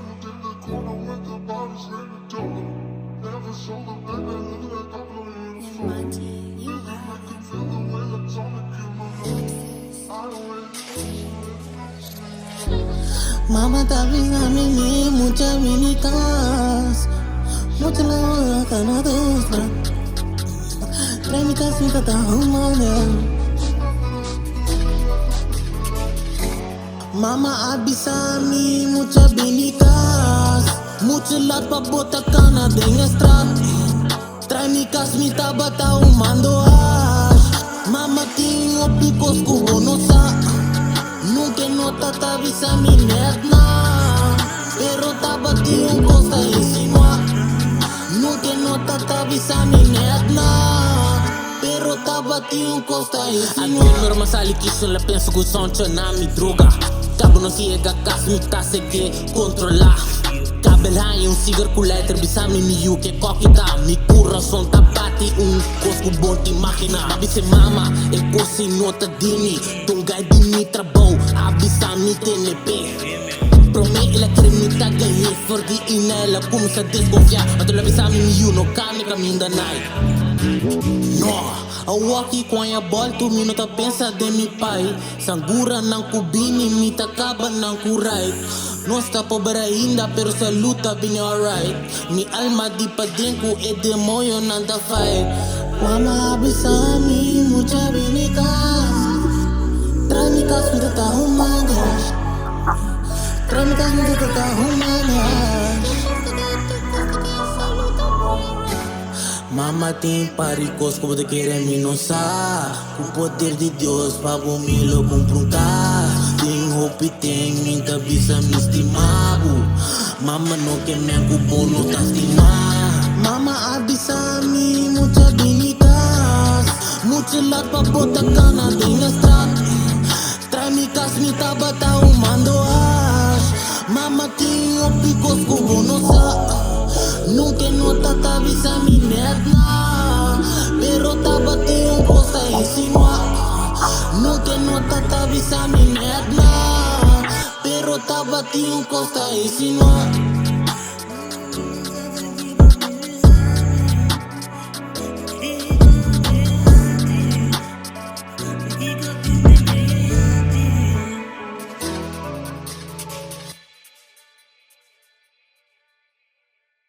Huddled in the corner with the bodies laying together. Never sold a thing, I look like I'm blowing the floor. Really make them feel the way I'm trying to kill my heart. I don't really Mama talvez a mim muitas minitas, muitas lá na destra. Tremitas me tá arrumando. Mama abisami muitas binitas, muitas lá pra botar cana dentro estrada. Tremitas me tá batendo as. Mama tinha picos com nossa. Nunca nota tá visa mi netna, pero tá batido costa em cima. Nunca nota tá visa mi netna, pero tá batido costa em cima. Aqui norma sali que só penso que são na mi droga. Cabo não se ega cas me tá se que controlar. Kabel hai cigar cu lighter bisa mi miu que coquita. Mi coração tá bate cosco bom de máquina. Abise mama e cosi nota dini. Tungai dini trabou abisa mi TNP. Prome ela cremita ganhei fordi ina ela começa a desconfiar. Até ela bisa mi miu no carne caminho da night. No, eu aqui com a bola, tu me nota pensa de mi pai. Sangura não cubini, me tá acaba não curai. Não está pobre ainda, pero se luta bem alright. Mi alma di pa dentro e demonio nada faz. Mama abisami, mucha binitas. Tramitas me tá arrumando. Tramitas me tá arrumando. Mama tem paricos como te querem me noçar. Com o poder de Deus para me lo confrontar. Tem hope, tem minha bisa me estimado. Mama não quer me ocupar, não tá estimar. Mama abisami muitas binitas, muitas lá pra botar cana dentro da estrada. Tramitas me tá batendo as. Mama tem picos como nossa. Nunca nota tá visa mi netna, pero tá batendo costa em cima. Nunca nota tá visa mi netna, pero tá batendo costa em cima.